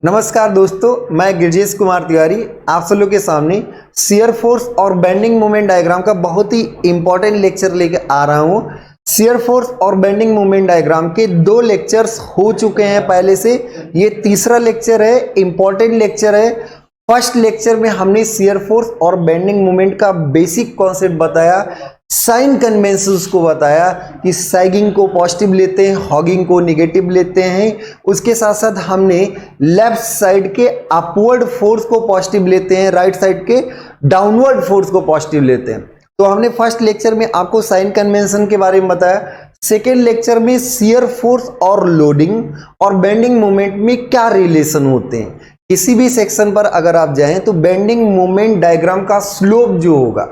नमस्कार दोस्तों, मैं गिरजेश कुमार तिवारी आप सब लोग के सामने शियर फोर्स और बेंडिंग मोमेंट डायग्राम का बहुत ही इंपॉर्टेंट लेक्चर लेके आ रहा हूँ। शियर फोर्स और बेंडिंग मोमेंट डायग्राम के 2 लेक्चर्स हो चुके हैं पहले से। ये तीसरा लेक्चर है, इंपॉर्टेंट लेक्चर है। फर्स्ट लेक्चर में हमने शियर फोर्स और बेंडिंग मोमेंट का बेसिक कॉन्सेप्ट बताया, साइन कन्वेंशंस को बताया कि सैगिंग को पॉजिटिव लेते हैं, हॉगिंग को नेगेटिव लेते हैं। उसके साथ साथ हमने लेफ्ट साइड के अपवर्ड फोर्स को पॉजिटिव लेते हैं, राइट साइड के डाउनवर्ड फोर्स को पॉजिटिव लेते हैं। तो हमने फर्स्ट लेक्चर में आपको साइन कन्वेंशन के बारे में बताया। सेकेंड लेक्चर में शियर फोर्स और लोडिंग और बेंडिंग मोमेंट में क्या रिलेशन होते हैं। किसी भी सेक्शन पर अगर आप जाएं तो बेंडिंग मोमेंट डायग्राम का स्लोप जो होगा,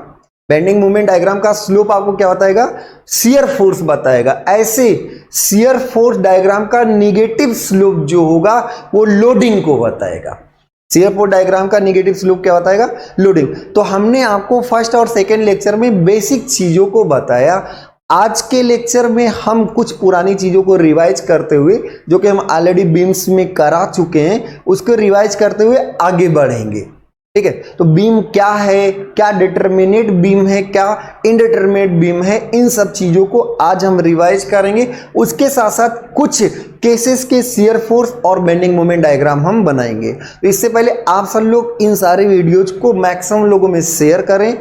बेंडिंग मोमेंट डायग्राम का स्लोप आपको क्या बताएगा? शियर फोर्स बताएगा। ऐसे शियर फोर्स डायग्राम का नेगेटिव स्लोप जो होगा वो लोडिंग को बताएगा। शियर फोर्स डायग्राम का नेगेटिव स्लोप क्या बताएगा? लोडिंग। तो हमने आपको फर्स्ट और सेकेंड लेक्चर में बेसिक चीजों को बताया। आज के लेक्चर में हम कुछ पुरानी चीजों को रिवाइज करते हुए, जो कि हम ऑलरेडी बीम्स में करा चुके हैं, उसको रिवाइज करते हुए आगे बढ़ेंगे। ठीक है, तो बीम क्या है, क्या डिटरमिनेट बीम है, क्या इनडिटरमिनेट बीम है, इन सब चीजों को आज हम रिवाइज करेंगे। उसके साथ साथ कुछ केसेस के शियर फोर्स और बेंडिंग मोमेंट डायग्राम हम बनाएंगे। तो इससे पहले आप सब लोग इन सारे वीडियोज को मैक्सिमम लोगों में शेयर करें।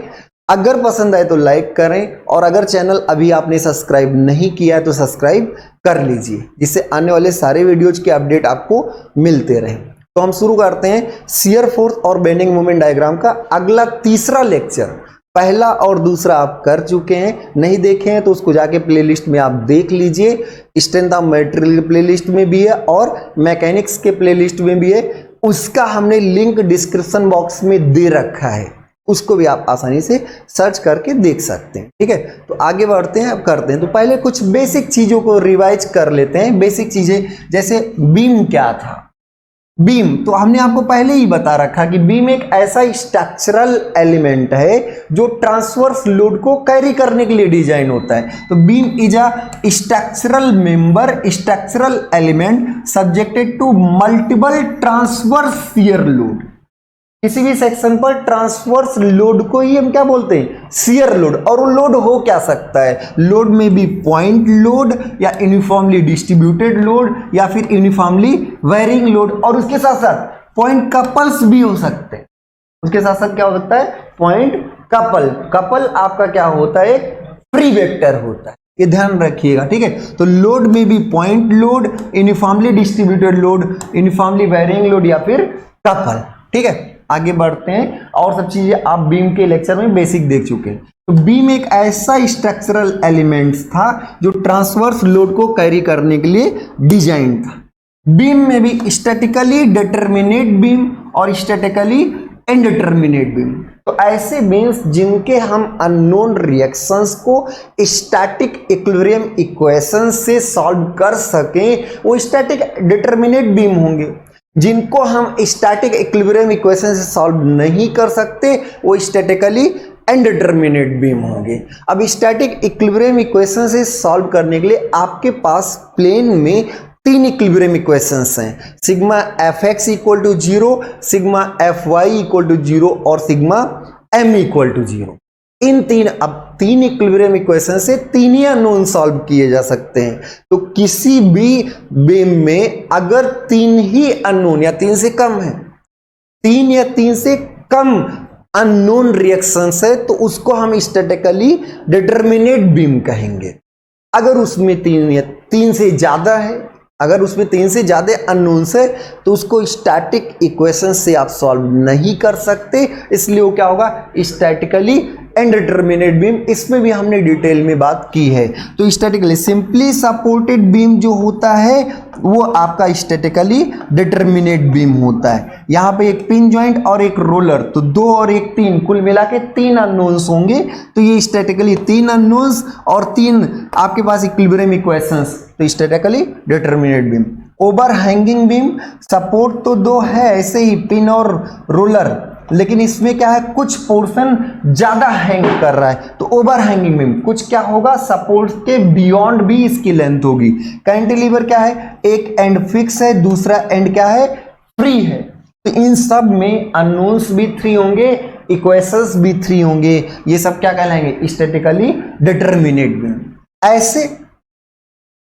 अगर पसंद आए तो लाइक करें, और अगर चैनल अभी आपने सब्सक्राइब नहीं किया है तो सब्सक्राइब कर लीजिए, जिससे आने वाले सारे वीडियोज के अपडेट आपको मिलते रहें। तो हम शुरू करते हैं शियर फोर्स और बेंडिंग मोमेंट डायग्राम का अगला तीसरा लेक्चर। पहला और दूसरा आप कर चुके हैं, नहीं देखे हैं तो उसको जाके प्लेलिस्ट में आप देख लीजिए। स्ट्रेंथ ऑफ मटेरियल प्लेलिस्ट में भी है और मैकेनिक्स के प्लेलिस्ट में भी है। उसका हमने लिंक डिस्क्रिप्शन बॉक्स में दे रखा है, उसको भी आप आसानी से सर्च करके देख सकते हैं। ठीक है, तो आगे बढ़ते हैं, अब करते हैं। तो पहले कुछ बेसिक चीजों को रिवाइज कर लेते हैं। बेसिक चीजें जैसे बीम क्या था। बीम तो हमने आपको पहले ही बता रखा कि बीम एक ऐसा स्ट्रक्चरल एलिमेंट है जो ट्रांसवर्स लोड को कैरी करने के लिए डिजाइन होता है। तो beam is a structural member, structural element subjected to multiple transverse shear load. किसी भी सेक्शन पर ट्रांसवर्स लोड को ही हम क्या बोलते हैं? Shear load. और वो लोड हो क्या सकता है? लोड में भी पॉइंट लोड या यूनिफॉर्मली डिस्ट्रीब्यूटेड लोड या फिर यूनिफॉर्मली वेरिंग लोड, और उसके साथ साथ पॉइंट कपल्स भी हो सकते हैं। उसके साथ साथ क्या हो सकता है? Point couple. कपल आपका क्या होता है? फ्री वेक्टर होता है, ये ध्यान रखिएगा। ठीक है, तो लोड में भी point load, uniformly distributed load, uniformly varying load या फिर कपल। ठीक है, आगे बढ़ते हैं। और सब चीजें आप बीम के लेक्चर में बेसिक देख चुके हैं। तो बीम एक ऐसा स्ट्रक्चरल एलिमेंट था जो ट्रांसवर्स लोड को कैरी करने के लिए डिजाइन था। बीम में भी स्टैटिकली डिटरमिनेट बीम और स्टैटिकली इनडिटरमिनेट बीम। तो ऐसे बीम्स जिनके हम अननोन रिएक्शंस को स्टैटिक इक्विलिब्रियम इक्वेशन से सॉल्व कर सकें, वो स्टैटिक डिटरमिनेट बीम होंगे। जिनको हम स्टैटिक इक्विलिब्रियम इक्वेशन से सॉल्व नहीं कर सकते, वो स्टैटिकली इनडिटरमिनेट बीम होंगे। अब स्टैटिक इक्विलिब्रियम इक्वेशन से सॉल्व करने के लिए आपके पास प्लेन में 3 इक्विलिब्रियम इक्वेशंस हैं। Sigma F X equal to 0, sigma F Y equal to 0 और सिग्मा एम इक्वल टू 0। इन 3 इक्विलिब्रियम इक्वेशन से 3 ही अननोन सॉल्व किए जा सकते हैं। तो किसी भी बीम में अगर 3 ही अननोन या 3 से कम है, 3 या 3 से कम अननोन रिएक्शंस है, तो उसको हम स्टैटिकली डिटरमिनेट बीम कहेंगे। अगर उसमें 3 से ज्यादा है, अगर उसमें 3 से ज्यादा अननोन्स है, तो उसको स्टैटिक इक्वेशन से आप सॉल्व नहीं कर सकते, इसलिए वो क्या होगा? Statically indeterminate beam. इसमें भी हमने डिटेल में बात की है। तो स्टैटिकली सिंपली सपोर्टेड बीम जो होता है वो आपका स्टैटिकली डिटरमिनेट बीम होता है। यहाँ पे एक पिन जॉइंट और एक रोलर, तो 2 और 1 3, कुल मिला के 3 अननोन्स होंगे। तो ये स्टैटिकली 3 अननोन्स और 3 आपके पास इक्विलिब्रियम इक्वेशंस, तो statically determinate beam. Over hanging beam, support तो 2 है ऐसे ही, पिन और रोलर, लेकिन इसमें क्या है? कुछ पोर्शन ज्यादा हैंग कर रहा है, तो ओवर हैंगिंग बीम। कुछ क्या होगा? सपोर्ट के बियॉन्ड भी इसकी लेंथ होगी। कैंटिलीवर क्या है? एक एंड फिक्स है, दूसरा एंड क्या है? फ्री है, तो इन सब में अननोन्स भी 3 होंगे, इक्वेशंस भी 3 होंगे। ये सब क्या कहलाएंगे? Statically determinate beam. ऐसे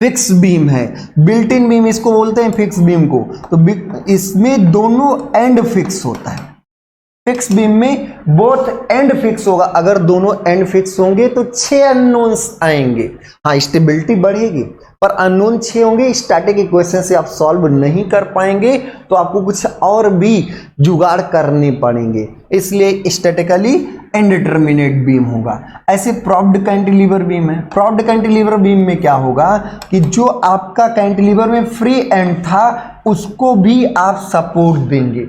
फिक्स बीम है, बिल्ट इन बीम इसको बोलते हैं, फिक्स बीम को। तो इसमें दोनों एंड फिक्स होता है। फिक्स बीम में बोथ एंड फिक्स होगा। अगर दोनों एंड फिक्स होंगे तो 6 अननोन्स आएंगे। हाँ, स्टेबिलिटी बढ़ेगी, पर अननोन 6 होंगे। स्टैटिक इक्वेशन से आप सॉल्व नहीं कर पाएंगे, तो आपको कुछ और भी जुगाड़ करने पड़ेंगे, इसलिए स्टैटिकली इनडिटरमिनेट बीम होगा। ऐसे प्रॉप्ड कैंटिलीवर बीम है। प्रॉप्ड कैंटिलीवर बीम में क्या होगा कि जो आपका कैंटिलीवर में फ्री एंड था उसको भी आप सपोर्ट देंगे।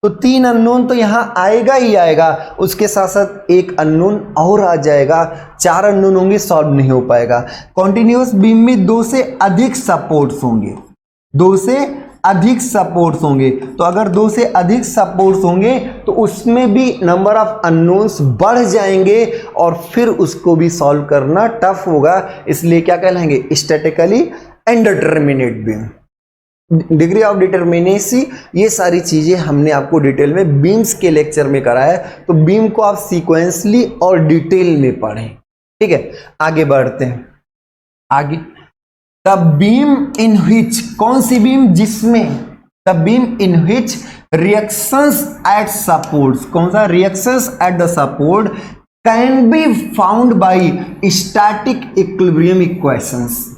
तो 3 अननोन तो यहां आएगा ही आएगा, उसके साथ साथ एक अननोन और आ जाएगा। 4 अननोन होंगे, सॉल्व नहीं हो पाएगा। कॉन्टिन्यूअस बीम में 2 से अधिक सपोर्ट्स होंगे, 2 से अधिक सपोर्ट्स होंगे। तो अगर 2 से अधिक सपोर्ट्स होंगे तो उसमें भी नंबर ऑफ अननोन्स बढ़ जाएंगे और फिर उसको भी सॉल्व करना टफ होगा, इसलिए क्या कहलाएंगे? Statically indeterminate beam. Degree of determinacy, ये सारी चीजें हमने आपको डिटेल में बीम्स के लेक्चर में कराया है, तो बीम को आप सीक्वेंसली और डिटेल में पढ़ें। ठीक है, आगे बढ़ते हैं। आगे द बीम इन व्हिच, कौन सी बीम? जिसमें the beam in which reactions at supports, कौन सा? Reactions at the support can be found by static equilibrium equations.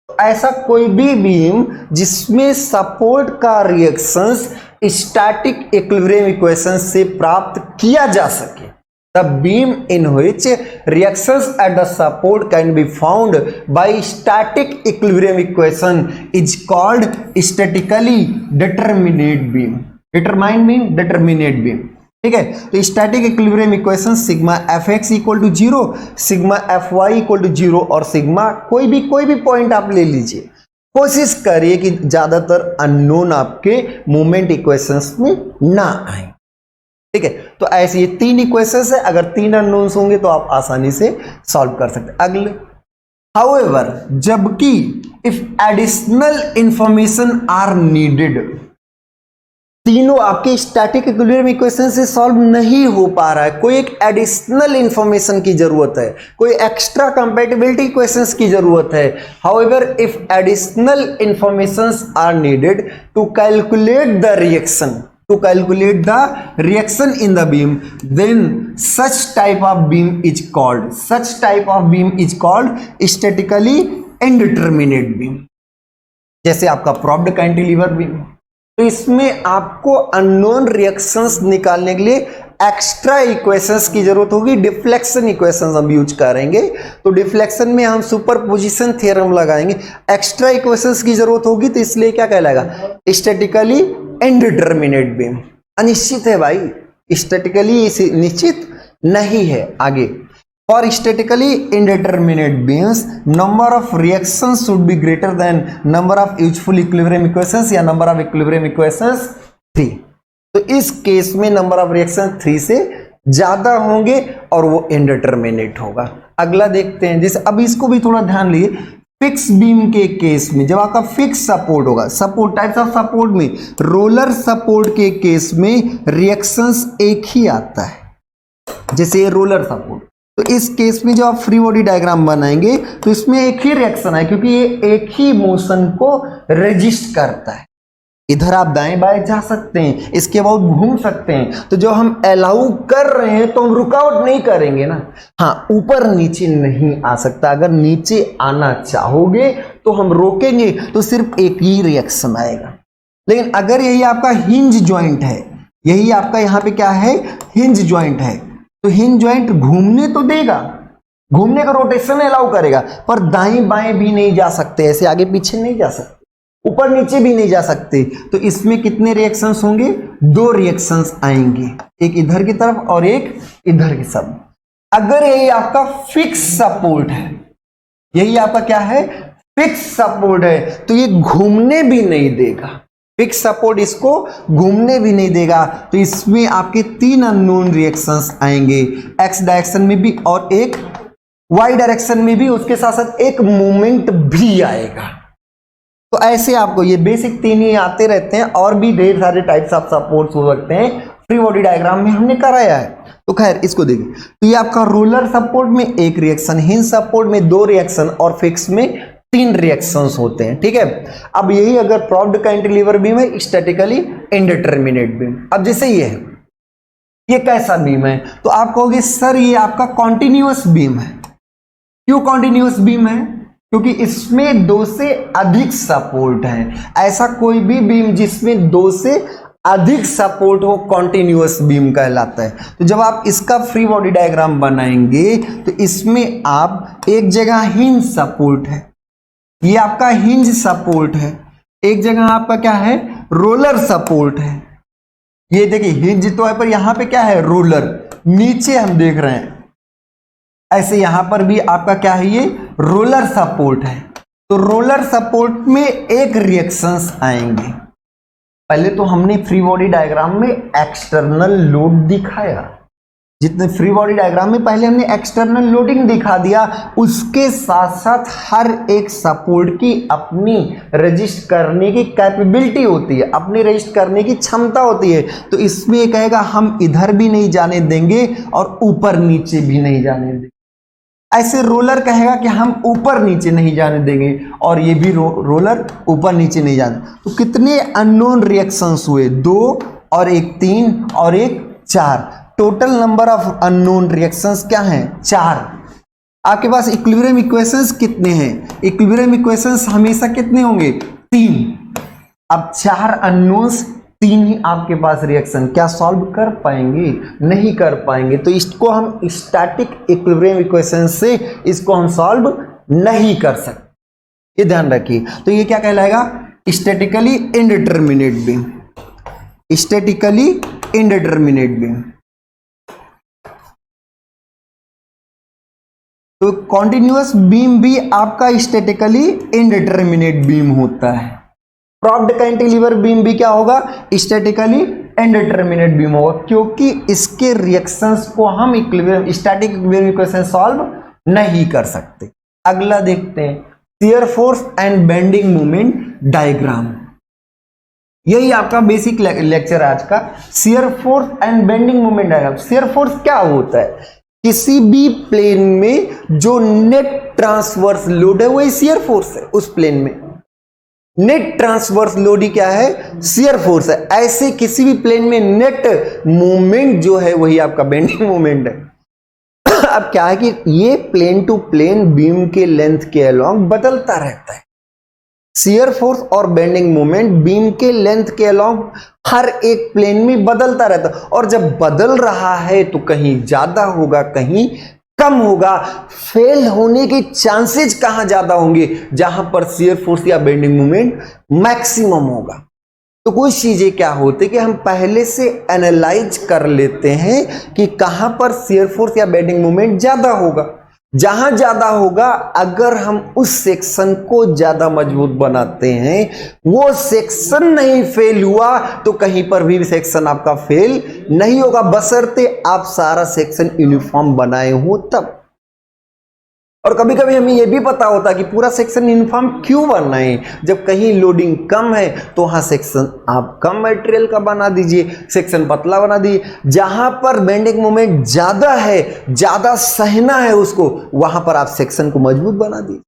ऐसा कोई भी बीम जिसमें सपोर्ट का रिएक्शंस स्टैटिक इक्विलिब्रियम इक्वेशन से प्राप्त किया जा सके। The beam in which reactions at the support can be found by static equilibrium equation is called statically determinate beam. Determine beam, determinate beam. ठीक है, तो static equilibrium equation sigma F X equal to 0, sigma F Y equal to 0 और sigma कोई भी point आप ले लीजिए। कोशिश करिए कि ज्यादातर अननोन आपके मोमेंट इक्वेशंस में ना आए। ठीक है, तो ऐसे ये 3 इक्वेशंस है। अगर 3 अननोन्स होंगे तो आप आसानी से सॉल्व कर सकते हैं। अगले, हाउएवर, जबकि if additional information are needed, तीनों आपके स्टैटिक इक्विलिब्रियम इक्वेशन से सॉल्व नहीं हो पा रहा है, कोई एक एडिशनल इंफॉर्मेशन की जरूरत है, कोई एक्स्ट्रा कंपैटिबिलिटी इक्वेशंस की जरूरत है। However if additional informations are needed to calculate the reaction, to calculate the reaction in the beam, then such type of beam is called, such type of beam is called statically indeterminate beam. जैसे आपका propped cantilever beam, तो इसमें आपको unknown reactions निकालने के लिए extra equations की जरूरत होगी। डिफ्लेक्शन इक्वेशंस हम यूज करेंगे, तो डिफ्लेक्शन में हम सुपरपोजिशन थ्योरम लगाएंगे। एक्स्ट्रा इक्वेशंस की जरूरत होगी, तो इसलिए क्या कहलाएगा? Statically indeterminate beam. अनिश्चित है भाई, स्टैटिकली निश्चित नहीं है। आगे, For statically indeterminate beams, number of reactions should be greater than number of useful equilibrium equations या number of equilibrium equations 3। तो इस केस में number of reactions 3 से ज्यादा होंगे और वो indeterminate होगा। अगला देखते हैं, जैसे अब इसको भी थोड़ा ध्यान लिए। फिक्स बीम के केस में जब आपका फिक्स सपोर्ट होगा, सपोर्ट टाइप्स ऑफ सपोर्ट में रोलर सपोर्ट के केस में रिएक्शंस एक ही आता है, जैसे ये रोलर सपोर्ट। तो इस केस में जो आप फ्री बॉडी डायग्राम बनाएंगे तो इसमें एक ही रिएक्शन है, क्योंकि ये एक ही मोशन को रेजिस्ट करता है। इधर आप दाएं बाएं जा सकते हैं, इसके बाद घूम सकते हैं। तो जो हम अलाउ कर रहे हैं तो हम रुकावट नहीं करेंगे ना। हाँ, ऊपर नीचे नहीं आ सकता। अगर नीचे आना चाहोगे तो हम रोकेंगे, तो सिर्फ एक ही रिएक्शन आएगा। लेकिन अगर यही आपका हिंज ज्वाइंट है, यही आपका यहाँ पे क्या है? हिंज ज्वाइंट है, तो हिंज ज्वाइंट घूमने तो देगा, घूमने का रोटेशन अलाउ करेगा, पर दाएं बाएं भी नहीं जा सकते, ऐसे आगे पीछे नहीं जा सकते, ऊपर नीचे भी नहीं जा सकते। तो इसमें कितने रिएक्शंस होंगे? 2 रिएक्शंस आएंगे, एक इधर की तरफ और एक इधर की तरफ। अगर यही आपका फिक्स सपोर्ट है, यही आपका क्या है? फिक्स सपोर्ट है, तो ये घूमने भी नहीं देगा। फिक्स सपोर्ट इसको घूमने भी नहीं देगा, तो इसमें आपके 3 अननोन रिएक्शंस आएंगे, एक्स डायरेक्शन में भी और एक वाई डायरेक्शन में भी, उसके साथ साथ एक मोमेंट भी आएगा। तो ऐसे आपको ये बेसिक 3 ही आते रहते हैं, और भी ढेर सारे टाइप्स ऑफ सपोर्ट्स हो सकते हैं, फ्री बॉडी डायग्राम में हमने कराया है। तो खैर इसको देखिए, तो ये आपका रोलर सपोर्ट में 1 रिएक्शन, हिंज सपोर्ट में 2 रिएक्शन और फिक्स में 3 रिएक्शंस होते हैं, ठीक है। अब यही अगर प्रॉप्ड कैंटिलीवर बीम है, स्टैटिकली इंडिटरमिनेट बीम। अब जैसे ये कैसा बीम है, तो आप कहोगे सर ये आपका कॉन्टिन्यूअस बीम है। क्यों कॉन्टिन्यूअस बीम है? क्योंकि इसमें 2 से अधिक सपोर्ट है। ऐसा कोई भी बीम जिसमें 2 से अधिक सपोर्ट हो कॉन्टिन्यूअस बीम कहलाता है। तो जब आप इसका फ्री बॉडी डायग्राम बनाएंगे तो इसमें आप एक जगह हिंज सपोर्ट है, ये आपका हिंज सपोर्ट है, एक जगह आपका क्या है, रोलर सपोर्ट है। ये देखिए हिंज तो है पर यहां पे क्या है, रोलर। नीचे हम देख रहे हैं ऐसे यहां पर भी आपका क्या है, ये रोलर सपोर्ट है। तो रोलर सपोर्ट में 1 रिएक्शंस आएंगे। पहले तो हमने फ्री बॉडी डायग्राम में एक्सटर्नल लोड दिखाया, जितने फ्री बॉडी डायग्राम में पहले हमने एक्सटर्नल लोडिंग दिखा दिया, उसके साथ साथ हर एक सपोर्ट की अपनी रजिस्ट करने की कैपेबिलिटी होती है, अपनी रजिस्ट करने की क्षमता होती है। तो इसमें ये कहेगा हम इधर भी नहीं जाने देंगे और ऊपर नीचे भी नहीं जाने देंगे। ऐसे रोलर कहेगा कि हम ऊपर नीचे नहीं जाने देंगे, और ये भी रोलर ऊपर नीचे नहीं जाने। तो कितने अननोन रिएक्शंस हुए, 2 और 1 3 और 1 4। Total number of unknown reactions क्या हैं, 4। आपके पास इक्विलिब्रियम इक्वेशंस कितने हैं, इक्विलिब्रियम इक्वेशंस हमेशा कितने होंगे, 3। अब 4 अननोन्स, 3 ही आपके पास रिएक्शन, क्या सॉल्व कर पाएंगे, नहीं कर पाएंगे। तो इसको हम स्टैटिक इक्विलिब्रियम इक्वेशन से इसको हम सॉल्व नहीं कर सकते, ये ध्यान रखिए। तो ये क्या कहलाएगा, statically indeterminate beam, statically indeterminate beam. तो कॉन्टिन्यूअस बीम भी आपका स्टैटिकली इंडिटरमिनेट बीम होता है। प्रॉप्ड कैंटिलीवर बीम भी क्या होगा, स्टैटिकली इंडिटरमिनेट बीम होगा, क्योंकि इसके रिएक्शंस को हम equilibrium static equilibrium equation solve नहीं कर सकते। अगला देखते हैं, shear force and bending moment diagram. यही आपका बेसिक लेक्चर आज का, shear force and bending moment diagram. Shear force क्या होता है, किसी भी प्लेन में जो नेट ट्रांसवर्स लोड है वही शियर फोर्स है। उस प्लेन में नेट ट्रांसवर्स लोड ही क्या है, शियर फोर्स है। ऐसे किसी भी प्लेन में नेट मूवमेंट जो है वही आपका बेंडिंग मूवमेंट है। अब क्या है कि ये प्लेन टू प्लेन बीम के लेंथ के अलोंग बदलता रहता है। शियर फोर्स और बेंडिंग मोमेंट बीम के लेंथ के अलोंग हर एक प्लेन में बदलता रहता है, और जब बदल रहा है तो कहीं ज्यादा होगा कहीं कम होगा। फेल होने के चांसेस कहां ज्यादा होंगे, जहां पर शियर फोर्स या बेंडिंग मोमेंट मैक्सिमम होगा। तो कुछ चीजें क्या होती कि हम पहले से एनालाइज कर लेते हैं कि कहां पर शियर फोर्स या बेंडिंग मोमेंट ज्यादा होगा। जहां ज्यादा होगा, अगर हम उस सेक्शन को ज्यादा मजबूत बनाते हैं, वो सेक्शन नहीं फेल हुआ तो कहीं पर भी सेक्शन आपका फेल नहीं होगा, बशर्ते आप सारा सेक्शन यूनिफॉर्म बनाए हो तब। और कभी कभी हमें यह भी पता होता है कि पूरा सेक्शन यूनिफॉर्म क्यों बनाए, जब कहीं लोडिंग कम है तो वहां सेक्शन आप कम मटेरियल का बना दीजिए, सेक्शन पतला बना दीजिए। जहां पर बेंडिंग मोमेंट ज्यादा है, ज्यादा सहना है उसको, वहां पर आप सेक्शन को मजबूत बना दीजिए।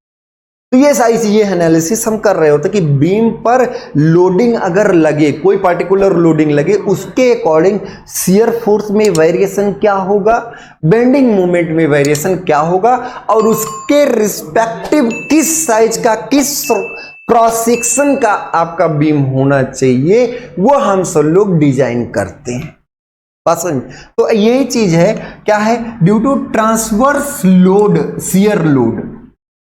तो ये सारी चीजें एनालिसिस हम कर रहे होते कि बीम पर लोडिंग अगर लगे, कोई पर्टिकुलर लोडिंग लगे, उसके अकॉर्डिंग शियर फोर्स में वेरिएशन क्या होगा, बेंडिंग मोमेंट में वेरिएशन क्या होगा, और उसके रिस्पेक्टिव किस साइज का, किस क्रॉस सेक्शन का आपका बीम होना चाहिए, वो हम सब लोग डिजाइन करते हैं। पसंद तो यही चीज है, क्या है, due to transverse load, shear load,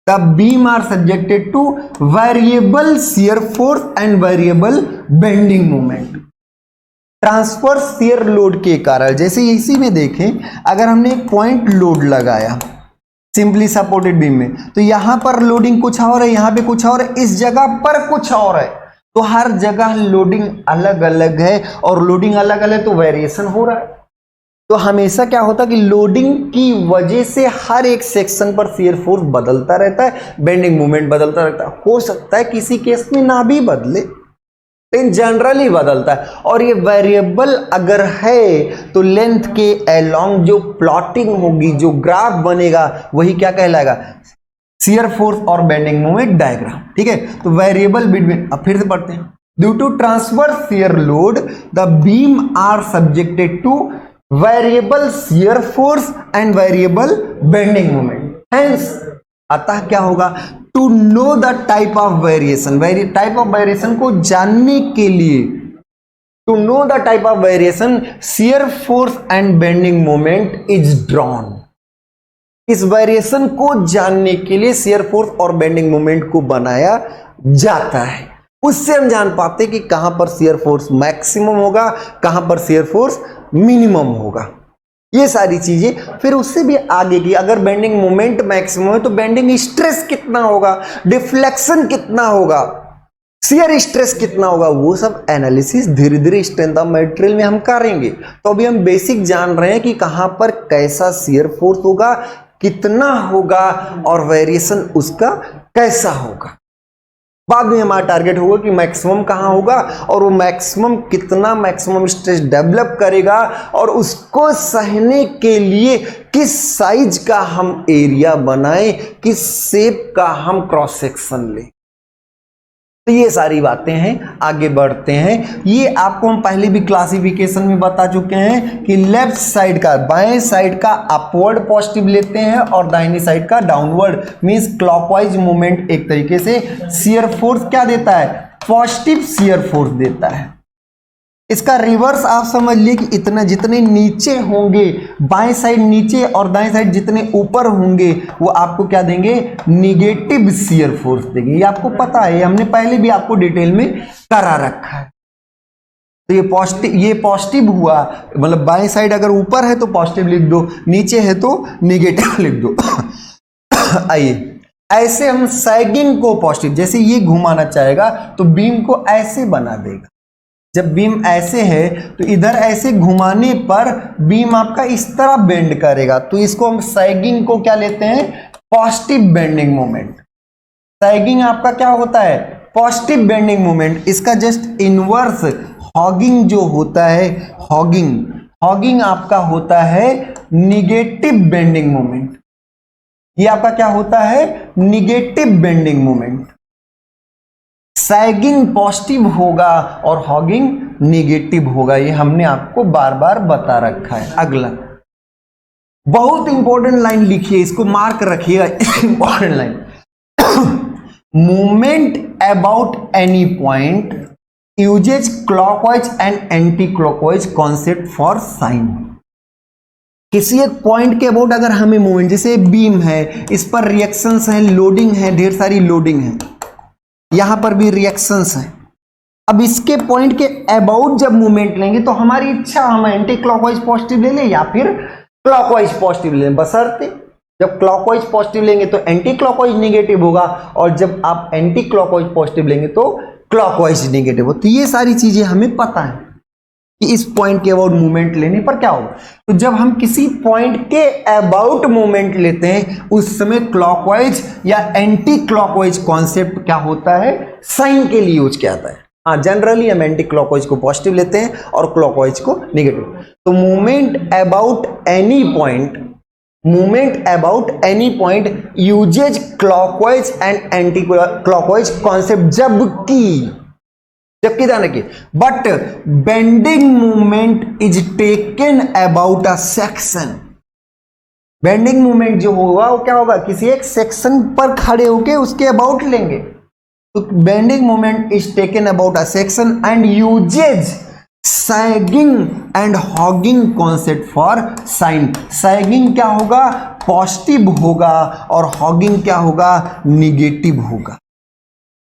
the beam are subjected to variable shear force and variable bending moment। Transverse shear load के कारण, जैसे इसी में देखें, अगर हमने एक पॉइंट लोड लगाया सिंपली सपोर्टेड बीम में, तो यहां पर लोडिंग कुछ और है, यहां पे कुछ और है, इस जगह पर कुछ और है, तो हर जगह लोडिंग अलग अलग है, और लोडिंग अलग अलग तो वेरिएशन हो रहा है। तो हमेशा क्या होता है कि लोडिंग की वजह से हर एक सेक्शन पर शियर फोर्स बदलता रहता है, बेंडिंग मोमेंट बदलता रहता है। हो सकता है किसी केस में ना भी बदले, लेकिन जनरली बदलता है। और ये वेरिएबल अगर है तो लेंथ के अलोंग जो प्लॉटिंग होगी, जो ग्राफ बनेगा, वही क्या कहलाएगा, शियर फोर्स और बेंडिंग मोमेंट डायग्राम। ठीक है, तो वेरिएबल बिटवीन, अब फिर से पढ़ते हैं। Due to transverse shear load the beam are subjected to variable shear force and variable bending moment. Hence अतः क्या होगा, to know the type of variation, type of variation को जानने के लिए, to know the type of variation shear force and bending moment is drawn. इस variation को जानने के लिए शियर फोर्स और बेंडिंग मोमेंट को बनाया जाता है। उससे हम जान पाते हैं कि कहां पर शियर फोर्स मैक्सिमम होगा, कहां पर शियर फोर्स मिनिमम होगा, ये सारी चीजें। फिर उससे भी आगे की, अगर बेंडिंग मोमेंट मैक्सिमम है तो बेंडिंग स्ट्रेस कितना होगा, डिफ्लेक्शन कितना होगा, शियर स्ट्रेस कितना होगा, वो सब एनालिसिस धीरे धीरे स्ट्रेंथ ऑफ मटेरियल में हम करेंगे। तो अभी हम बेसिक जान रहे हैं कि कहां पर कैसा शियर फोर्स होगा, कितना होगा और वेरिएशन उसका कैसा होगा। बाद में हमारा टारगेट होगा कि मैक्सिमम कहां होगा और वो मैक्सिमम कितना मैक्सिमम स्ट्रेस डेवलप करेगा और उसको सहने के लिए किस साइज का हम एरिया बनाएं, किस शेप का हम क्रॉस सेक्शन लें। तो ये सारी बातें हैं, आगे बढ़ते हैं। ये आपको हम पहले भी क्लासिफिकेशन में बता चुके हैं कि लेफ्ट साइड का, बाएं साइड का अपवर्ड पॉजिटिव लेते हैं और दाहिनी साइड का डाउनवर्ड, मींस क्लॉकवाइज मूवमेंट एक तरीके से शियर फोर्स क्या देता है, पॉजिटिव शियर फोर्स देता है। इसका रिवर्स आप समझ लिए कि इतना जितने नीचे होंगे, बाएं साइड नीचे और दाएं साइड जितने ऊपर होंगे, वो आपको क्या देंगे, निगेटिव शियर फोर्स देंगे। ये आपको पता है, हमने पहले भी आपको डिटेल में करा रखा है। तो ये पॉजिटिव हुआ, मतलब बाएं साइड अगर ऊपर है तो पॉजिटिव लिख दो, नीचे है तो निगेटिव लिख दो। आइए, ऐसे हम सैगिंग को पॉजिटिव, जैसे ये घुमाना चाहेगा तो बीम को ऐसे बना देगा। जब बीम ऐसे है तो इधर ऐसे घुमाने पर बीम आपका इस तरह बेंड करेगा, तो इसको हम सैगिंग को क्या लेते हैं, पॉजिटिव बेंडिंग मोमेंट। सैगिंग आपका क्या होता है, पॉजिटिव बेंडिंग मोमेंट। इसका जस्ट इनवर्स हॉगिंग जो होता है, हॉगिंग आपका होता है निगेटिव बेंडिंग मोमेंट। ये आपका क्या होता है, negative bending moment. Sagging positive होगा और हॉगिंग निगेटिव होगा, ये हमने आपको बार बार बता रखा है। अगला बहुत इंपॉर्टेंट लाइन लिखिए, इसको मार्क रखिएगा, important line. Movement about any point uses clockwise and anti clockwise concept for sign. किसी एक पॉइंट के अबाउट अगर हमें मूवमेंट, जैसे बीम है, इस पर रिएक्शंस है, लोडिंग है, ढेर सारी लोडिंग है, यहां पर भी रिएक्शंस है। अब इसके पॉइंट के अबाउट जब मूवमेंट लेंगे तो हमारी इच्छा, हम एंटी क्लॉकवाइज पॉजिटिव ले लें या फिर क्लॉकवाइज पॉजिटिव ले लें, बशर्ते जब क्लॉकवाइज पॉजिटिव लेंगे तो एंटी क्लॉकवाइज निगेटिव होगा और जब आप एंटी क्लॉकवाइज पॉजिटिव लेंगे तो क्लॉकवाइज निगेटिव हो। तो ये सारी चीजें हमें पता है कि इस पॉइंट के अबाउट मूवमेंट लेने पर क्या होगा। तो जब हम किसी पॉइंट के अबाउट मूवमेंट लेते हैं उस समय क्लॉकवाइज या एंटी क्लॉकवाइज कॉन्सेप्ट क्या होता है, साइन के लिए यूज किया जाता है। हाँ, जनरली हम एंटी क्लॉकवाइज को पॉजिटिव लेते हैं और क्लॉकवाइज को निगेटिव। तो movement about any point uses clockwise and anti clockwise concept, जबकि ध्यान रखिए, but bending movement is taken about a section. Bending movement जो होगा वो क्या होगा, किसी एक सेक्शन पर खड़े होके उसके अबाउट लेंगे। तो bending movement is taken about a section and uses sagging and hogging concept for sign. Sagging क्या होगा, पॉजिटिव होगा और हॉगिंग क्या होगा, निगेटिव होगा।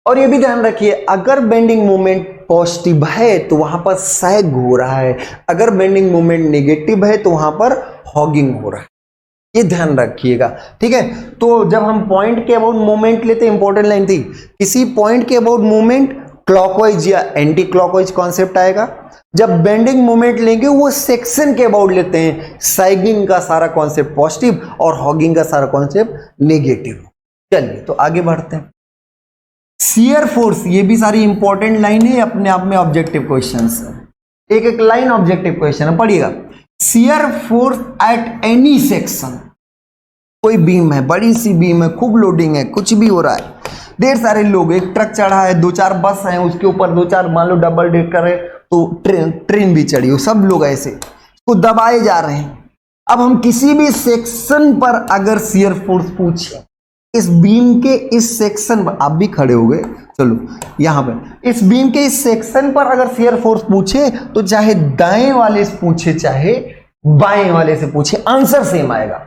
और ये भी ध्यान रखिए, अगर बेंडिंग मोमेंट पॉजिटिव है तो वहां पर सैग हो रहा है, अगर बेंडिंग मोमेंट नेगेटिव है तो वहां पर हॉगिंग हो रहा है। ये ध्यान रखिएगा, ठीक है। तो जब हम पॉइंट के अबाउट मूवमेंट लेते, इंपॉर्टेंट लाइन थी, किसी पॉइंट के अबाउट मूवमेंट क्लॉकवाइज या एंटी क्लॉकवाइज कॉन्सेप्ट आएगा। जब बेंडिंग मोमेंट लेंगे वो सेक्शन के अबाउट लेते हैं, सैगिंग का सारा कॉन्सेप्ट पॉजिटिव और हॉगिंग का सारा कॉन्सेप्ट नेगेटिव। चलिए तो आगे बढ़ते हैं। शियर फोर्स, ये भी सारी इंपॉर्टेंट लाइन है, अपने आप में ऑब्जेक्टिव क्वेश्चंस है, एक एक लाइन ऑब्जेक्टिव क्वेश्चन है, पढ़िएगा। Shear force at any section, कोई बीम है, बड़ी सी बीम है, खूब लोडिंग है, कुछ भी हो रहा है, ढेर सारे लोग, एक ट्रक चढ़ा है, 2-4 बस हैं, उसके ऊपर 2-4 मान लो डबल डेकर है, तो ट्रेन भी चढ़ी हो, सब लोग ऐसे को दबाए जा रहे हैं। अब हम किसी भी सेक्शन पर अगर शियर फोर्स पूछे, इस बीम के इस सेक्शन पर, आप भी खड़े हो गए, चलो यहां पर इस बीम के इस सेक्शन पर अगर शियर फोर्स पूछे तो चाहे दाएं वाले से पूछे चाहे बाएं वाले से पूछे, आंसर सेम आएगा।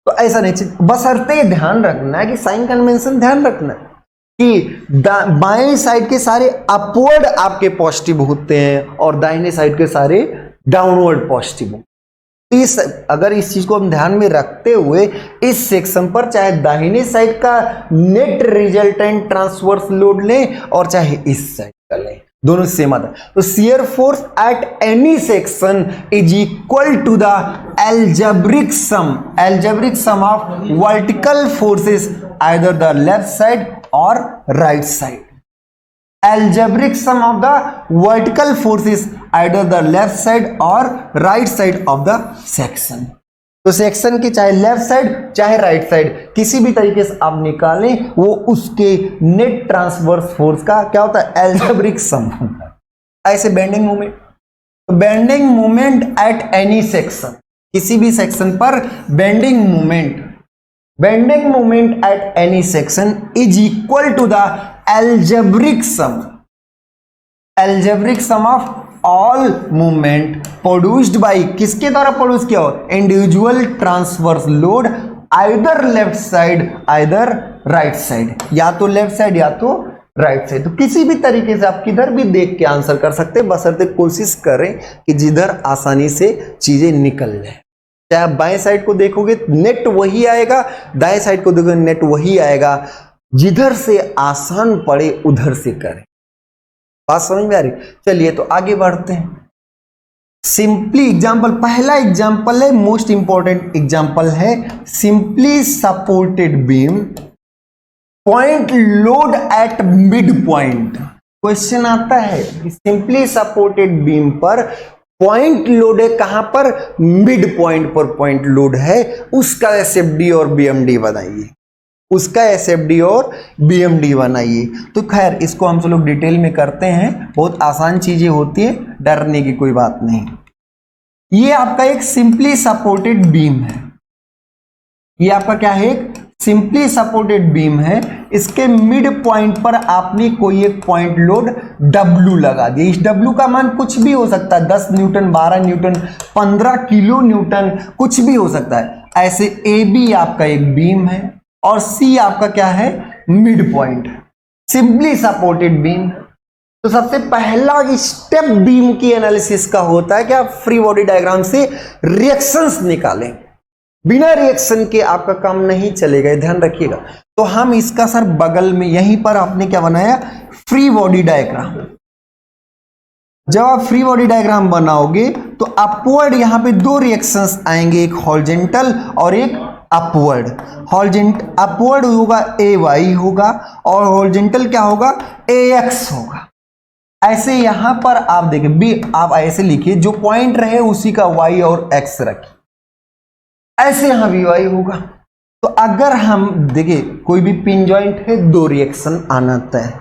तो ऐसा नहीं, बशर्ते ध्यान रखना है कि साइन कन्वेंशन ध्यान रखना है कि बाएं साइड के सारे अपवर्ड आपके पॉजिटिव होते हैं और दाहिने साइड के सारे डाउनवर्ड पॉजिटिव। इस अगर इस चीज को हम ध्यान में रखते हुए इस सेक्शन पर चाहे दाहिने साइड का नेट रिजल्टेंट ट्रांसवर्स लोड लें और चाहे इस साइड का लें, दोनों सेम आता है। तो shear force at any section is equal to the algebraic sum of vertical forces either the left side और right side. algebraic sum of the vertical forces either the left side or right side of the section। तो section की चाहे left side चाहे right side किसी भी तरीके से आप निकालें, वो उसके नेट ट्रांसवर्स फोर्स का क्या होता है, एल्जेब्रिक सम होता है। ऐसे बेंडिंग मोमेंट, तो bending moment at any section, किसी भी सेक्शन पर bending moment at any section is equal to the algebraic sum of all movement produced by, किसके द्वारा प्रोड्यूस किया हो, individual transverse load either left side either right side, या तो left side या तो राइट साइड। तो किसी भी तरीके से आप किधर भी देख के आंसर कर सकते हैं, बशर्ते कोशिश करें कि जिधर आसानी से चीजें निकल जाए। चाहे आप बाएं साइड को देखोगे नेट वही आएगा, दाएं साइड को देखोगे नेट वही आएगा, जिधर से आसान पड़े उधर से करें। बात समझ में आ रही? चलिए तो आगे बढ़ते हैं। सिंपली एग्जांपल, पहला एग्जांपल है, मोस्ट इंपॉर्टेंट एग्जांपल है, simply supported beam point load at mid point. Question आता है कि सिंपली सपोर्टेड बीम पर पॉइंट लोड है, कहां पर, मिड पॉइंट पर पॉइंट लोड है, उसका एसएफडी और बीएमडी बनाइए, उसका एसएफडी और बीएमडी बनाइए। तो खैर इसको हम सब लोग डिटेल में करते हैं, बहुत आसान चीजें होती है, डरने की कोई बात नहीं। ये आपका एक सिंपली सपोर्टेड बीम है, ये आपका क्या है, एक सिंपली सपोर्टेड बीम है। इसके मिड पॉइंट पर आपने कोई एक पॉइंट लोड W लगा दिया। इस W का मान कुछ भी हो सकता है, 10 न्यूटन, 12 न्यूटन, 15 किलो न्यूटन, कुछ भी हो सकता है। ऐसे AB आपका एक बीम है और C आपका क्या है, mid point, simply supported beam. तो सबसे पहला स्टेप बीम की एनालिसिस का होता है कि आप फ्री बॉडी डायग्राम से रिएक्शंस निकालें। बिना रिएक्शन के आपका काम नहीं चलेगा, ध्यान रखिएगा। तो हम इसका सर बगल में यहीं पर आपने क्या बनाया, फ्री बॉडी डायग्राम। जब आप फ्री बॉडी डायग्राम बनाओगे तो अपवर्ड यहां पे दो रिएक्शंस आएंगे, एक हॉरिजॉन्टल और एक अपवर्ड। अपवर्ड होगा AY होगा और हॉरिजॉन्टल क्या होगा, AX होगा। ऐसे यहां पर आप देखिए भी, आप ऐसे लिखिए, जो पॉइंट रहे उसी का Y और X रखिए, ऐसे यहां VY होगा। तो अगर हम देखिए कोई भी पिन जॉइंट है, दो रिएक्शन आना तय,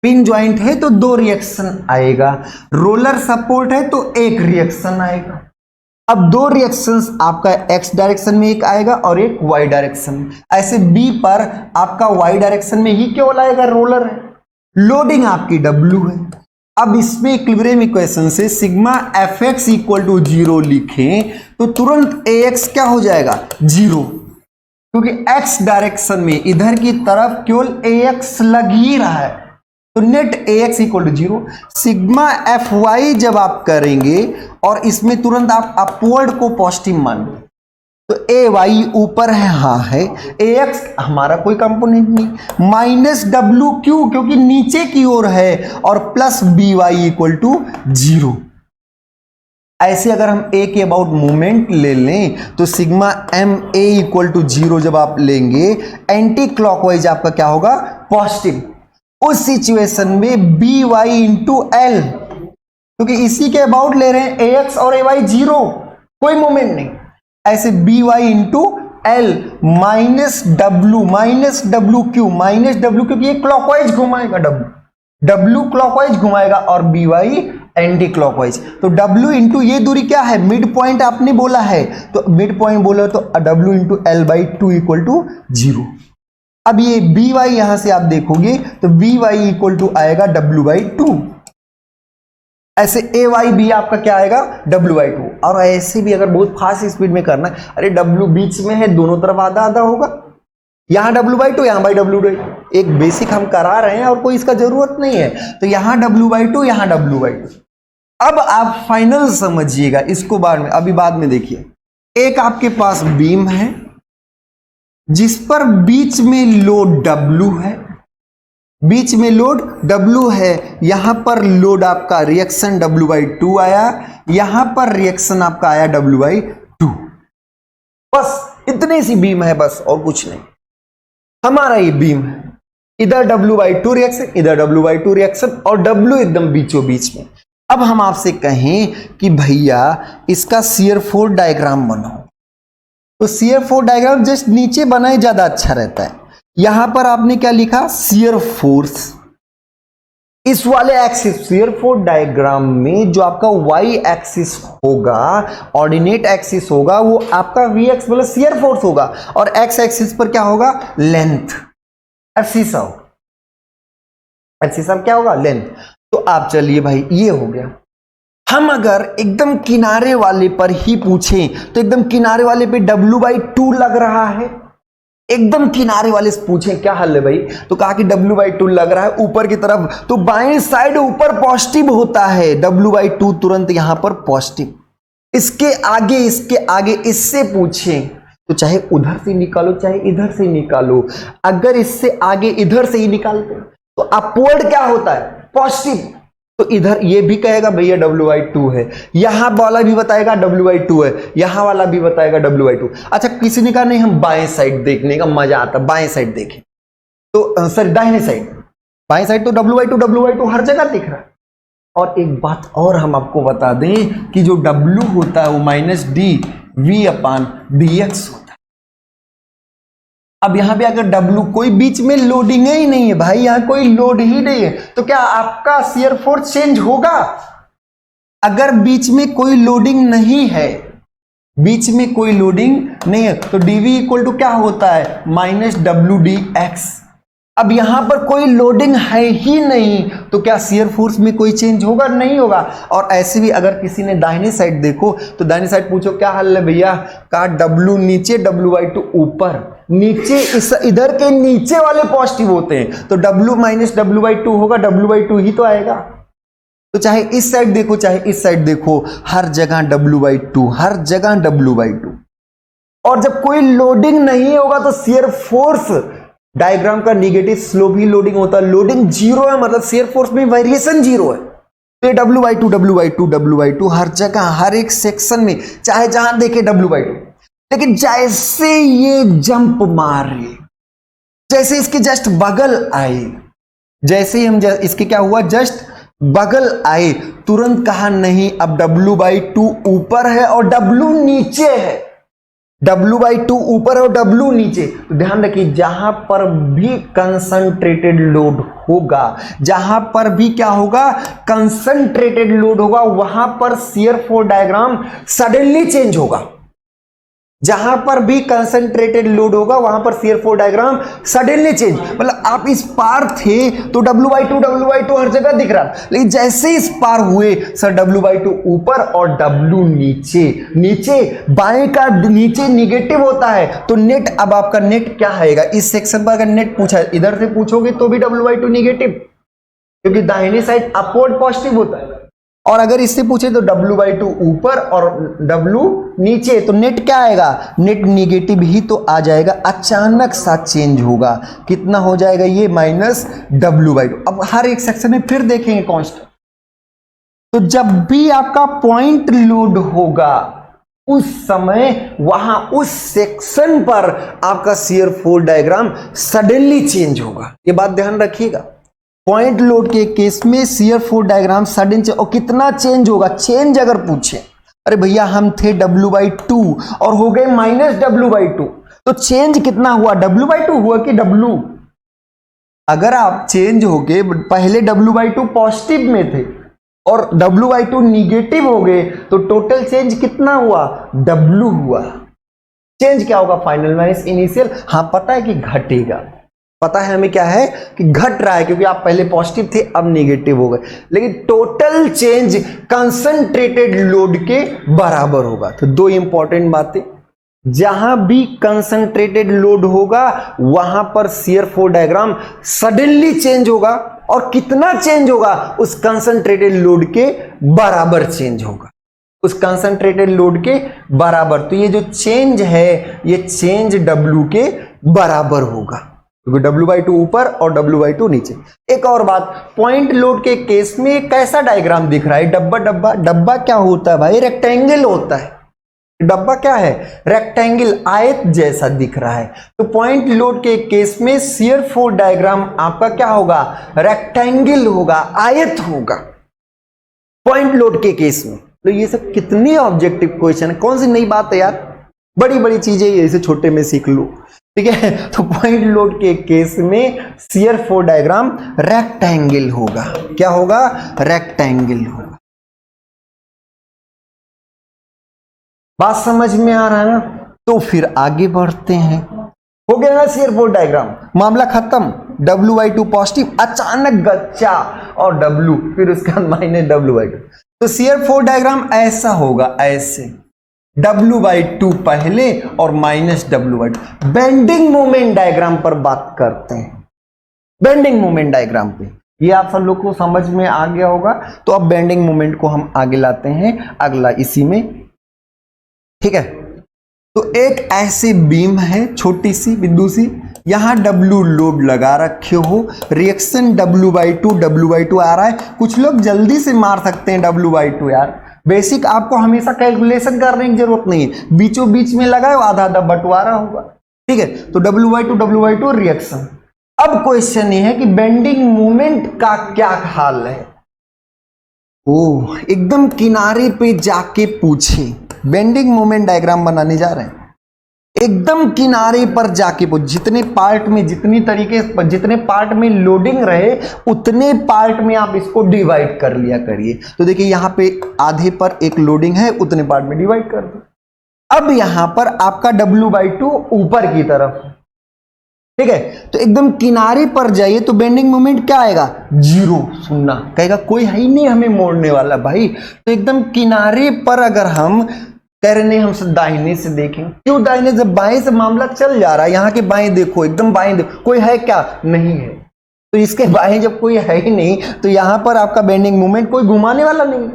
पिन जॉइंट है तो दो रिएक्शन आएगा, रोलर सपोर्ट है तो एक रिएक्शन आएगा। अब दो रिएक्शंस आपका X डायरेक्शन में एक आएगा और एक Y डायरेक्शन में। ऐसे B पर आपका Y डायरेक्शन में ही केवल आएगा, रोलर है, लोडिंग आपकी W है। अब इसमें इक्विलिब्रियम इक्वेशन से सिग्मा Fx इक्वल टू 0 लिखें तो तुरंत AX क्या हो जाएगा, 0, क्योंकि X डायरेक्शन में इधर की तरफ केवल AX लग ही रहा है, तो net AX equal to 0। Sigma Fy जब आप करेंगे और इसमें तुरंत आप अपवर्ड को पॉजिटिव मान, तो ए वाई ऊपर है, हाँ है, ए एक्स हमारा कोई कंपोनेंट नहीं, माइनस डब्ल्यू क्यू क्योंकि नीचे की ओर है, और plus B Y equal to 0। ऐसे अगर हम ए के अबाउट मूवमेंट ले लें तो sigma M A equal to 0 जब आप लेंगे, एंटी क्लॉकवाइज आपका क्या होगा, पॉजिटिव। उस सिचुएशन में बी वाई इंटू एल, क्योंकि इसी के अबाउट ले रहे हैं, ए एक्स और ए वाई 0, कोई मूवमेंट नहीं, ऐसे B Y into L minus W Q, minus W क्योंकि ये क्लॉकवाइज घुमाएगा, डब्ल्यू क्लॉकवाइज घुमाएगा और बी वाई एंटी क्लॉकवाइज। तो डब्ल्यू इंटू ये दूरी क्या है, मिड पॉइंट आपने बोला है, तो मिड पॉइंट बोला तो W into L by 2 equal to 0। अब ये बी वाई यहां से आप देखोगे तो बी वाई इक्वल टू आएगा डब्ल्यू बाई 2, ऐसे ए वाई बी आपका क्या आएगा, डब्ल्यू बाई 2। और ऐसे भी अगर बहुत फास्ट स्पीड में करना है, अरे डब्ल्यू बीच में है, दोनों तरफ आधा आधा होगा, यहां डब्ल्यू बाई 2 यहां बाई डब्ल्यू, एक बेसिक हम करा रहे हैं और कोई इसका जरूरत नहीं है, तो यहां डब्ल्यू बाई 2 यहां डब्ल्यू बाई 2। अब आप फाइनल समझिएगा इसको, बाद में, अभी बाद में देखिए, एक आपके पास बीम है जिस पर बीच में लोड डब्ल्यू है, बीच में लोड डब्ल्यू है, यहां पर लोड आपका रिएक्शन डब्ल्यू बाई 2 आया, यहां पर रिएक्शन आपका आया डब्ल्यू बाई 2। बस इतनी सी बीम है, बस और कुछ नहीं। हमारा ये बीम है, इधर डब्ल्यू बाई 2 रिएक्शन, इधर डब्ल्यू बाई 2 रिएक्शन, और डब्ल्यू एकदम बीचों बीच में। अब हम आपसे कहें कि भैया इसका शियर फोर्स डायग्राम बनाओ, तो शियर फोर्स डायग्राम जस्ट नीचे बनाए ज्यादा अच्छा रहता है। यहां पर आपने क्या लिखा, शियर फोर्स, इस वाले एक्सिस शियर फोर्स डायग्राम में जो आपका वाई एक्सिस होगा, ऑर्डिनेट एक्सिस होगा, वो आपका V X plus shear force होगा, और एक्स एक्सिस पर क्या होगा, लेंथ, एफसीसा होगा, एफसीसा क्या होगा, लेंथ। तो आप चलिए भाई ये हो गया। हम अगर एकदम किनारे वाले पर ही पूछें तो एकदम किनारे वाले पे डब्ल्यू बाई 2 लग रहा है, एकदम किनारे वाले से पूछें क्या हल है भाई, तो कहा कि डब्ल्यू बाई 2 लग रहा है ऊपर की तरफ, तो बाएं साइड ऊपर पॉजिटिव होता है, डब्ल्यू बाई 2 तुरंत यहां पर पॉजिटिव। इसके आगे इससे पूछें तो चाहे उधर से निकालो चाहे इधर से निकालो, अगर इससे आगे इधर से ही निकालते तो अपवर्ड क्या होता है, पॉजिटिव। तो इधर ये भी कहेगा भैया डब्ल्यू बाई 2 है, यहां वाला भी बताएगा डब्ल्यू बाई 2 है, यहां वाला भी बताएगा डब्ल्यू बाई 2। अच्छा किसी ने कहा नहीं हम बाएं साइड देखने का मजा आता, बाएं साइड देखें, तो सर दाहिने साइड, बाएं साइड तो डब्ल्यू बाई 2 हर जगह दिख रहा है। और एक बात और हम आपको बता दें कि जो डब्ल्यू होता है वो minus D V upon D x होता है। अब यहां पे अगर डब्ल्यू, कोई बीच में लोडिंग ही नहीं है भाई, यहां कोई लोड ही नहीं है, तो क्या आपका शियर फोर्स चेंज होगा? अगर बीच में कोई लोडिंग नहीं है, बीच में कोई लोडिंग नहीं है, तो डीवी इक्वल टू क्या होता है, माइनस डब्ल्यू डी एक्स। अब यहां पर कोई लोडिंग है ही नहीं, तो क्या शियर फोर्स में कोई चेंज होगा, नहीं होगा। और ऐसे भी अगर किसी ने दाहिने साइड देखो तो दाहिने साइड पूछो क्या हाल है भैया, कहा डब्ल्यू नीचे डब्ल्यू बाई 2 ऊपर, नीचे इस इधर के नीचे वाले पॉजिटिव होते हैं, तो डब्ल्यू माइनस डब्ल्यू बाई 2 होगा, डब्ल्यू बाई 2 ही तो आएगा। तो चाहे इस साइड देखो चाहे इस साइड देखो, हर जगह डब्ल्यू बाई 2, हर जगह डब्ल्यू बाई 2। और जब कोई लोडिंग नहीं होगा तो शियर फोर्स डायग्राम का निगेटिव स्लोप ही लोडिंग होता है, लोडिंग 0 है मतलब शियर फोर्स में वेरिएशन 0 है। तो ये W by 2 W by 2 W by 2 हर जगह, हर एक सेक्शन में, चाहे जहां देखे डब्ल्यू बाई 2। लेकिन जैसे ये जंप मारे, जैसे इसके जस्ट बगल आए, जैसे ही हम इसके क्या हुआ, जस्ट बगल आए, तुरंत कहा नहीं अब डब्ल्यू बाई 2 ऊपर है और डब्ल्यू नीचे है, डब्ल्यू बाई 2 ऊपर और डब्ल्यू नीचे। तो ध्यान रखिए जहां पर भी कंसंट्रेटेड लोड होगा, जहां पर भी क्या होगा, कंसंट्रेटेड लोड होगा, वहां पर shear force diagram suddenly change होगा। जहां पर भी कंसंट्रेटेड लोड होगा वहां पर shear force diagram suddenly change, मतलब आप इस पार थे तो डब्ल्यू बाई 2 हर जगह दिख रहा, लेकिन जैसे इस पार हुए सर डब्ल्यू बाई 2 ऊपर और डब्ल्यू नीचे, नीचे बाएं का नीचे निगेटिव होता है, तो नेट, अब आपका नेट क्या आएगा, इस सेक्शन पर अगर नेट पूछा है, इधर से पूछोगे तो भी डब्ल्यू बाई 2 निगेटिव, क्योंकि दाहिने साइड अपवर्ड पॉजिटिव होता है और अगर इससे पूछे तो W/2 ऊपर और W नीचे, तो नेट क्या आएगा, नेट निगेटिव ही तो आ जाएगा, अचानक सा चेंज होगा, कितना हो जाएगा ये -W/2। अब हर एक सेक्शन में फिर देखेंगे कांस्टेंट। तो जब भी आपका पॉइंट लोड होगा उस समय वहां उस सेक्शन पर आपका shear force diagram suddenly change होगा, ये बात ध्यान रखिएगा। पॉइंट लोड के केस में shear force diagram sudden change, और कितना चेंज होगा, चेंज अगर पूछे, अरे भैया हम थे W/2 और हो गए -W/2, तो चेंज कितना हुआ, W/2 हुआ कि W? अगर आप चेंज हो गए, पहले W/2 पॉजिटिव में थे और W/2 निगेटिव हो गए, तो टोटल चेंज कितना हुआ, W हुआ। चेंज क्या होगा, फाइनल माइनस इनिशियल। हाँ पता है कि घटेगा, पता है हमें क्या है कि घट रहा है, क्योंकि आप पहले पॉजिटिव थे अब निगेटिव हो गए, लेकिन टोटल चेंज कंसंट्रेटेड लोड के बराबर होगा। तो दो इंपॉर्टेंट बातें, जहां भी कंसंट्रेटेड लोड होगा वहां पर shear force diagram suddenly change होगा, और कितना चेंज होगा, उस कंसंट्रेटेड लोड के बराबर चेंज होगा, उस कंसंट्रेटेड लोड के बराबर। तो ये जो चेंज है ये चेंज W के बराबर होगा, क्योंकि W/2 ऊपर और W/2 नीचे। एक और बात, पॉइंट लोड के केस में कैसा डायग्राम दिख रहा है, डब्बा डब्बा। डब्बा क्या होता है भाई, रेक्टेंगल होता है। डब्बा क्या है, रेक्टेंगल, आयत जैसा दिख रहा है। तो पॉइंट लोड के केस में शियर फोर्स डायग्राम आपका क्या होगा, रेक्टेंगल होगा, आयत होगा पॉइंट लोड के केस में। तो ये सब कितनी ऑब्जेक्टिव क्वेश्चन है, कौन सी नई बात है यार, बड़ी बड़ी चीजें ऐसे छोटे में सीख लो, ठीक है। तो पॉइंट लोड के केस में शियर फोर्स डायग्राम रेक्टेंगल होगा, क्या होगा, रेक्टेंगल होगा। बात समझ में आ रहा है ना? तो फिर आगे बढ़ते हैं। हो गया ना शियर फोर्स डायग्राम, मामला खत्म। W/2 पॉजिटिव, अचानक गच्चा और W, फिर उसके बाद -W/2। तो शियर फोर्स डायग्राम ऐसा होगा, ऐसे W/2 पहले और -W/2। बेंडिंग मोमेंट डायग्राम पर बात करते हैं, बेंडिंग मोमेंट डायग्राम पे, ये आप सब लोग को समझ में आ गया होगा। तो अब बेंडिंग मोमेंट को हम आगे लाते हैं, अगला इसी में, ठीक है। तो एक ऐसी बीम है, छोटी सी बिंदु सी, यहां W लोड लगा रखे हो, रिएक्शन W/2 आ रहा है। कुछ लोग जल्दी से मार सकते हैं W/2 यार, बेसिक आपको हमेशा कैलकुलेशन करने की जरूरत नहीं है, बीचों बीच में लगाए, आधा आधा बंटवारा होगा, ठीक है। तो W/2 रिएक्शन। अब क्वेश्चन ये है कि बेंडिंग मोमेंट का क्या हाल है। ओ, एकदम किनारे पे जाके पूछे, बेंडिंग मोमेंट डायग्राम बनाने जा रहे हैं, एकदम किनारे पर जाके पूछ, जितने पार्ट में, जितने पार्ट में लोडिंग रहे उतने पार्ट में आप इसको डिवाइड कर लिया करिए। तो देखिए यहां पे आधे पर एक लोडिंग है, उतने पार्ट में डिवाइड कर दो। अब यहां पर आपका W/2 ऊपर की तरफ, ठीक है। तो एकदम किनारे पर जाइए तो बेंडिंग मोमेंट क्या आएगा, 0, सुनना, कहेगा कोई है ही नहीं हमें मोड़ने वाला भाई। तो एकदम किनारे पर अगर हम कह रहे नहीं, हम दाहिने से देखें, क्यों दाहिने से, बाएं से मामला चल जा रहा है, यहाँ के बाएं देखो, एकदम बाएं देखो, कोई है क्या, नहीं है। तो इसके बाएं जब कोई है ही नहीं, तो यहां पर आपका बेंडिंग मोमेंट कोई घुमाने वाला नहीं,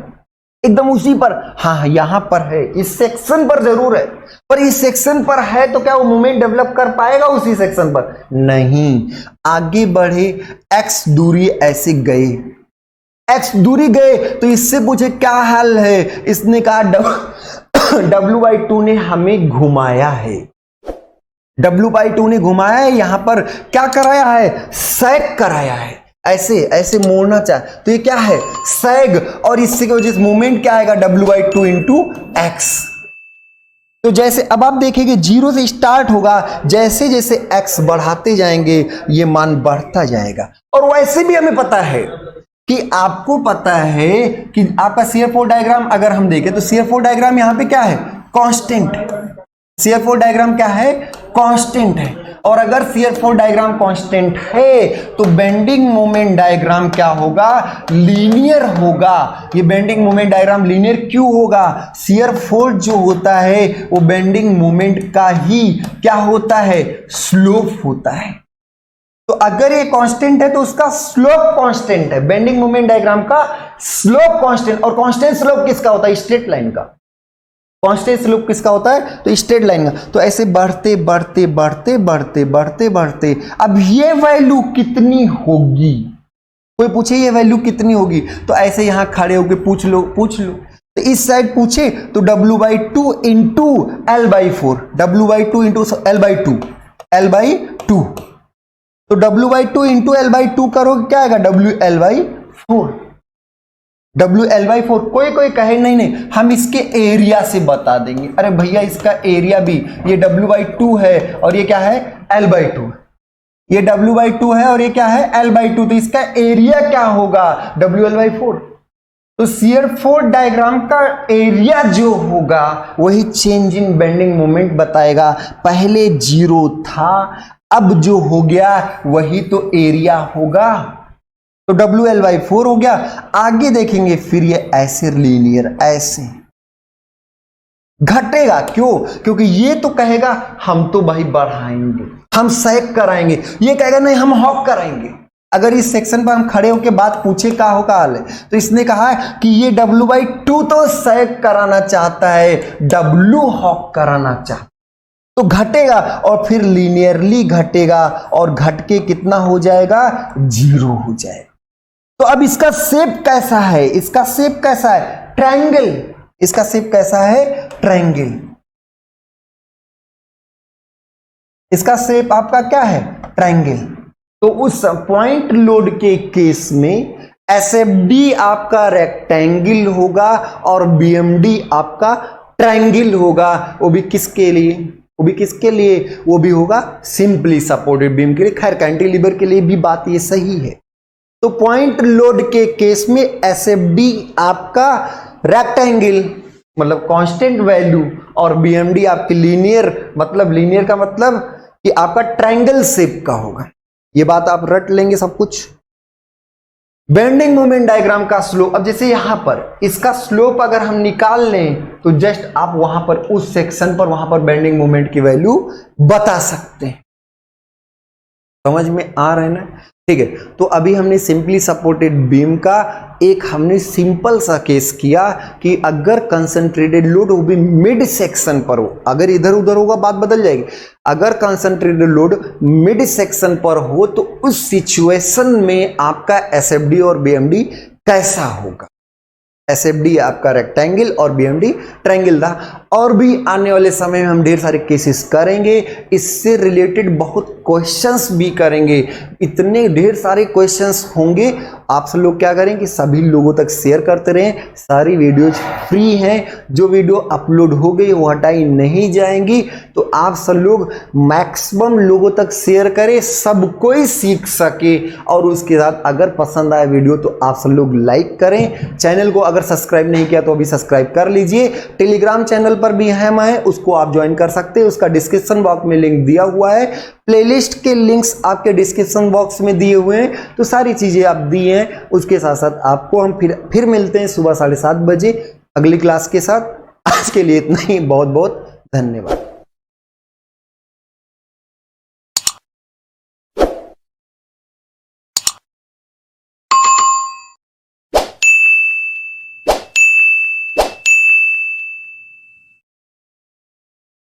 एकदम उसी पर। हाँ यहां पर है, इस सेक्शन पर जरूर है, पर इस सेक्शन पर है तो क्या वो मोमेंट डेवलप कर पाएगा उसी सेक्शन पर, नहीं। आगे बढ़े, x दूरी ऐसे गए, x दूरी गए, तो इससे पूछे क्या हाल है, इसने कहा W/2 ने हमें घुमाया है, W/2 ने घुमाया है, यहां पर क्या कराया है, सैग कराया है, ऐसे ऐसे मोड़ना चाहे तो ये क्या है, सैग, और इससे की वजह से मोमेंट क्या आएगा, W/2 इंटू x। तो जैसे अब आप देखेंगे 0 से स्टार्ट होगा, जैसे जैसे x बढ़ाते जाएंगे ये मान बढ़ता जाएगा। और वैसे भी हमें पता है कि आपको पता है कि आपका शियर फोर्स डायग्राम अगर हम देखें तो शियर फोर्स डायग्राम यहां पे क्या है, कांस्टेंट है। शियर फोर्स डायग्राम क्या है, कांस्टेंट है। और अगर शियर फोर्स डायग्राम कांस्टेंट है तो बेंडिंग मोमेंट डायग्राम क्या होगा, लीनियर होगा। ये बेंडिंग मोमेंट डायग्राम लीनियर क्यों होगा, शियर फोर्स जो होता है वो बेंडिंग मोमेंट का ही क्या होता है, स्लोप होता है। तो अगर ये कांस्टेंट है तो उसका स्लोप कांस्टेंट है, बेंडिंग मोमेंट डायग्राम का स्लोप कांस्टेंट। और कांस्टेंट स्लोप किसका होता है? स्ट्रेट लाइन का। कांस्टेंट स्लोप किसका होता है? तो स्ट्रेट लाइन का। तो ऐसे बढ़ते बढ़ते बढ़ते बढ़ते बढ़ते बढ़ते, अब ये वैल्यू कितनी होगी? कोई पूछे ये वैल्यू कितनी होगी, तो ऐसे यहां खड़े होके पूछ लो। तो इस साइड पूछे तो W/2 into L/4, W/2 into L/2, L/2। तो W/2 इंटू L/2 करोगे क्या आएगा? WL/4, WL/4। कोई कहे नहीं हम इसके एरिया से बता देंगे। अरे भैया इसका एरिया भी, ये W/2 है और ये क्या है? L/2। ये W/2 है और ये क्या है? L/2। तो इसका एरिया क्या होगा? WL/4। तो शियर फोर्स डायग्राम का एरिया जो होगा वही चेंज इन बेंडिंग मोमेंट बताएगा। पहले 0 था, अब जो हो गया वही तो एरिया होगा। तो WL/4 हो गया। आगे देखेंगे फिर ये ऐसे लीनियर ऐसे घटेगा। क्यों? क्योंकि ये तो कहेगा हम तो भाई बढ़ाएंगे, हम सेक कराएंगे, ये कहेगा नहीं हम हॉक कराएंगे। अगर इस सेक्शन पर हम खड़े होकर बात पूछे का हो का हाल है, तो इसने कहा है कि ये W/2 तो सेक कराना चाहता है, W हॉक कराना चाहता, तो घटेगा और फिर लीनियरली घटेगा और घट के कितना हो जाएगा? 0 हो जाएगा। तो अब इसका शेप कैसा है? इसका शेप कैसा है? ट्रायंगल। इसका शेप कैसा है? ट्रायंगल। इसका शेप आपका क्या है? ट्रायंगल। तो उस पॉइंट लोड के केस में SFD आपका रेक्टेंगल होगा और BMD आपका ट्रायंगल होगा। वो भी किसके लिए? वो भी किसके लिए? वो भी होगा सिंपली सपोर्टेड बीम के लिए। खैर कैंटिलीवर के लिए भी बात ये सही है। तो पॉइंट लोड के केस में SFD आपका रेक्टेंगल मतलब कांस्टेंट वैल्यू और BMD आपकी लीनियर, मतलब लीनियर का मतलब कि आपका ट्रायंगल शेप का होगा। ये बात आप रट लेंगे सब कुछ। बेंडिंग मोमेंट डायग्राम का स्लोप, अब जैसे यहां पर इसका स्लोप अगर हम निकाल लें तो जस्ट आप वहां पर उस सेक्शन पर वहां पर बेंडिंग मोमेंट की वैल्यू बता सकते हैं। समझ में आ रहा है ना? ठीक है। तो अभी हमने सिंपली सपोर्टेड बीम का एक हमने सिंपल सा केस किया कि अगर कंसंट्रेटेड लोड वो भी मिड सेक्शन पर हो, अगर इधर उधर होगा बात बदल जाएगी। अगर कंसंट्रेटेड लोड मिड सेक्शन पर हो तो उस सिचुएशन में आपका SFD और BMD कैसा होगा? SFD आपका रेक्टेंगल और BMD ट्रायंगल था। और भी आने वाले समय में हम ढेर सारे केसेस करेंगे, इससे रिलेटेड बहुत क्वेश्चंस भी करेंगे। इतने ढेर सारे क्वेश्चंस होंगे, आप सब लोग क्या करें कि सभी लोगों तक शेयर करते रहें। सारी वीडियोज फ्री हैं, जो वीडियो अपलोड हो गई वो हटाई नहीं जाएंगी। तो आप सब लोग मैक्सिमम लोगों तक शेयर करें, सब कोई सीख सके। और उसके साथ अगर पसंद आए वीडियो तो आप सब लोग लाइक करें। चैनल को अगर सब्सक्राइब नहीं किया तो अभी सब्सक्राइब कर लीजिए। टेलीग्राम चैनल पर भी हम हैं, उसको आप ज्वाइन कर सकते हैं, उसका डिस्क्रिप्शन बॉक्स में लिंक दिया हुआ है। प्लेलिस्ट के लिंक्स आपके डिस्क्रिप्शन बॉक्स में दिए हुए हैं। तो सारी चीजें आप दी हैं। उसके साथ साथ आपको हम फिर मिलते हैं सुबह 7:30 बजे अगली क्लास के साथ। आज के लिए इतना ही, बहुत बहुत धन्यवाद।